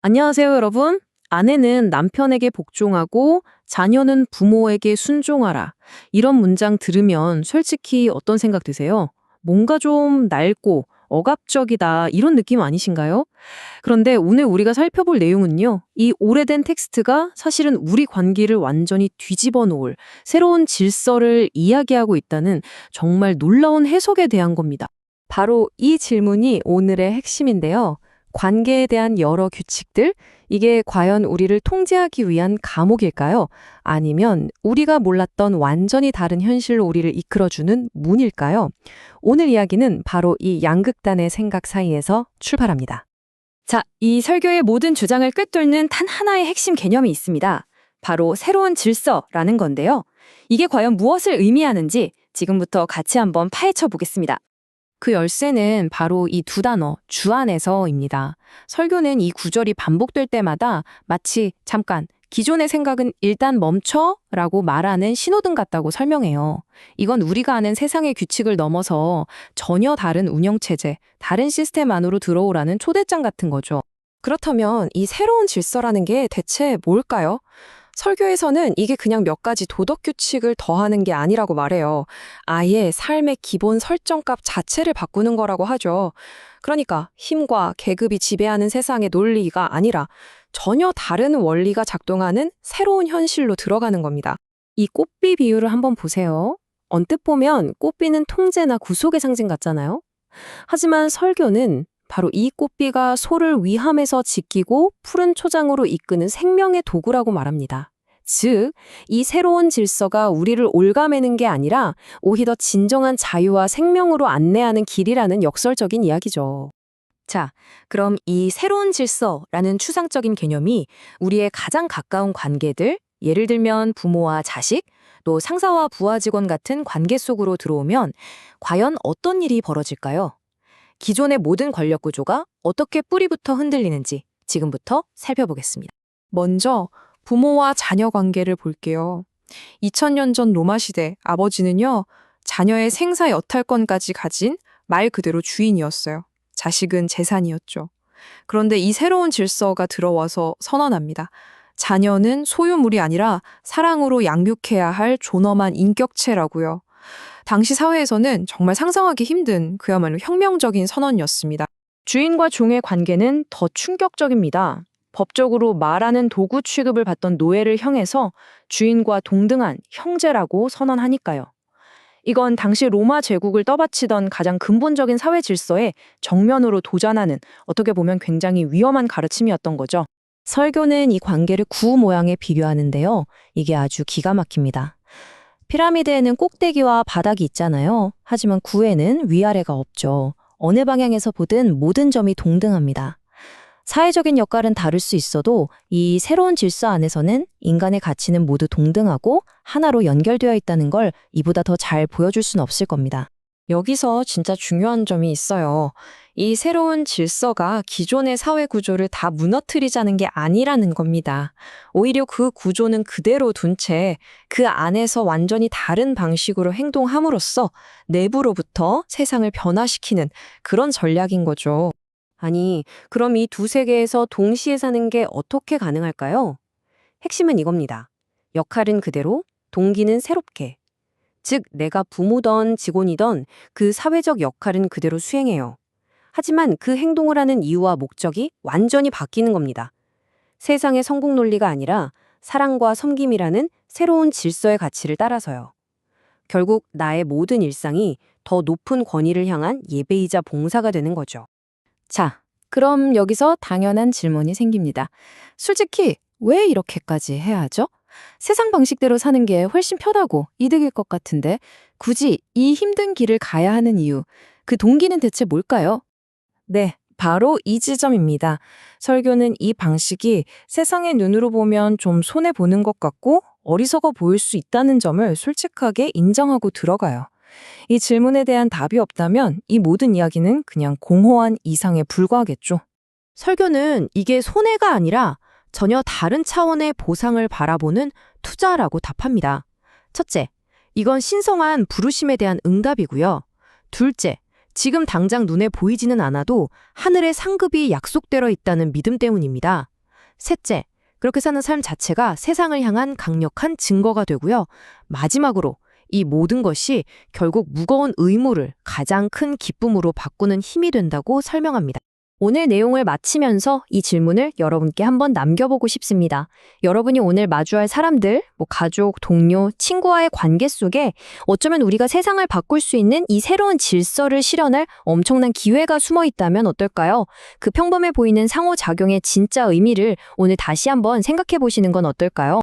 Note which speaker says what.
Speaker 1: 안녕하세요, 여러분. 아내는 남편에게 복종하고 자녀는 부모에게 순종하라. 이런 문장 들으면 솔직히 어떤 생각 드세요? 뭔가 좀 낡고 억압적이다 이런 느낌 아니신가요? 그런데 오늘 우리가 살펴볼 내용은요. 이 오래된 텍스트가 사실은 우리 관계를 완전히 뒤집어 놓을 새로운 질서를 이야기하고 있다는 정말 놀라운 해석에 대한 겁니다. 바로 이 질문이 오늘의 핵심인데요. 관계에 대한 여러 규칙들, 이게 과연 우리를 통제하기 위한 감옥일까요? 아니면 우리가 몰랐던 완전히 다른 현실로 우리를 이끌어주는 문일까요? 오늘 이야기는 바로 이 양극단의 생각 사이에서 출발합니다. 자, 이 설교의 모든 주장을 꿰뚫는 단 하나의 핵심 개념이 있습니다. 바로 새로운 질서라는 건데요. 이게 과연 무엇을 의미하는지 지금부터 같이 한번 파헤쳐 보겠습니다. 그 열쇠는 바로 이 두 단어, 주 안에서입니다. 설교는 이 구절이 반복될 때마다 마치 잠깐, 기존의 생각은 일단 멈춰 라고 말하는 신호등 같다고 설명해요. 이건 우리가 아는 세상의 규칙을 넘어서 전혀 다른 운영체제, 다른 시스템 안으로 들어오라는 초대장 같은 거죠. 그렇다면 이 새로운 질서라는 게 대체 뭘까요? 설교에서는 이게 그냥 몇 가지 도덕 규칙을 더하는 게 아니라고 말해요. 아예 삶의 기본 설정값 자체를 바꾸는 거라고 하죠. 그러니까 힘과 계급이 지배하는 세상의 논리가 아니라 전혀 다른 원리가 작동하는 새로운 현실로 들어가는 겁니다. 이 꽃비 비유를 한번 보세요. 언뜻 보면 꽃비는 통제나 구속의 상징 같잖아요. 하지만 설교는 바로 이 꽃비가 소를 위함에서 지키고 푸른 초장으로 이끄는 생명의 도구라고 말합니다. 즉, 이 새로운 질서가 우리를 올가매는 게 아니라 오히려 진정한 자유와 생명으로 안내하는 길이라는 역설적인 이야기죠. 자, 그럼 이 새로운 질서라는 추상적인 개념이 우리의 가장 가까운 관계들, 예를 들면 부모와 자식, 또 상사와 부하 직원 같은 관계 속으로 들어오면 과연 어떤 일이 벌어질까요? 기존의 모든 권력 구조가 어떻게 뿌리부터 흔들리는지 지금부터 살펴보겠습니다. 먼저 부모와 자녀 관계를 볼게요. 2000년 전 로마 시대 아버지는요, 자녀의 생사 여탈권까지 가진 말 그대로 주인이었어요. 자식은 재산이었죠. 그런데 이 새로운 질서가 들어와서 선언합니다. 자녀는 소유물이 아니라 사랑으로 양육해야 할 존엄한 인격체라고요. 당시 사회에서는 정말 상상하기 힘든 그야말로 혁명적인 선언이었습니다. 주인과 종의 관계는 더 충격적입니다. 법적으로 말하는 도구 취급을 받던 노예를 형해서 주인과 동등한 형제라고 선언하니까요. 이건 당시 로마 제국을 떠받치던 가장 근본적인 사회 질서에 정면으로 도전하는 어떻게 보면 굉장히 위험한 가르침이었던 거죠. 설교는 이 관계를 구 모양에 비교하는데요. 이게 아주 기가 막힙니다. 피라미드에는 꼭대기와 바닥이 있잖아요. 하지만 구에는 위아래가 없죠. 어느 방향에서 보든 모든 점이 동등합니다. 사회적인 역할은 다를 수 있어도 이 새로운 질서 안에서는 인간의 가치는 모두 동등하고 하나로 연결되어 있다는 걸 이보다 더 잘 보여줄 수는 없을 겁니다. 여기서 진짜 중요한 점이 있어요. 이 새로운 질서가 기존의 사회 구조를 다 무너뜨리자는 게 아니라는 겁니다. 오히려 그 구조는 그대로 둔 채 그 안에서 완전히 다른 방식으로 행동함으로써 내부로부터 세상을 변화시키는 그런 전략인 거죠. 아니, 그럼 이 두 세계에서 동시에 사는 게 어떻게 가능할까요? 핵심은 이겁니다. 역할은 그대로, 동기는 새롭게. 즉, 내가 부모던 직원이던 그 사회적 역할은 그대로 수행해요. 하지만 그 행동을 하는 이유와 목적이 완전히 바뀌는 겁니다. 세상의 성공 논리가 아니라 사랑과 섬김이라는 새로운 질서의 가치를 따라서요. 결국 나의 모든 일상이 더 높은 권위를 향한 예배이자 봉사가 되는 거죠. 자, 그럼 여기서 당연한 질문이 생깁니다. 솔직히 왜 이렇게까지 해야 하죠? 세상 방식대로 사는 게 훨씬 편하고 이득일 것 같은데 굳이 이 힘든 길을 가야 하는 이유, 그 동기는 대체 뭘까요? 네, 바로 이 지점입니다. 설교는 이 방식이 세상의 눈으로 보면 좀 손해보는 것 같고 어리석어 보일 수 있다는 점을 솔직하게 인정하고 들어가요. 이 질문에 대한 답이 없다면 이 모든 이야기는 그냥 공허한 이상에 불과하겠죠. 설교는 이게 손해가 아니라 전혀 다른 차원의 보상을 바라보는 투자라고 답합니다. 첫째, 이건 신성한 부르심에 대한 응답이고요. 둘째, 지금 당장 눈에 보이지는 않아도 하늘의 상급이 약속되어 있다는 믿음 때문입니다.
Speaker 2: 셋째, 그렇게 사는 삶 자체가 세상을 향한 강력한 증거가 되고요. 마지막으로 이 모든 것이 결국 무거운 의무를 가장 큰 기쁨으로 바꾸는 힘이 된다고 설명합니다.
Speaker 1: 오늘 내용을 마치면서 이 질문을 여러분께 한번 남겨보고 싶습니다. 여러분이 오늘 마주할 사람들, 가족, 동료, 친구와의 관계 속에 어쩌면 우리가 세상을 바꿀 수 있는 이 새로운 질서를 실현할 엄청난 기회가 숨어 있다면 어떨까요? 그 평범해 보이는 상호작용의 진짜 의미를 오늘 다시 한번 생각해 보시는 건 어떨까요?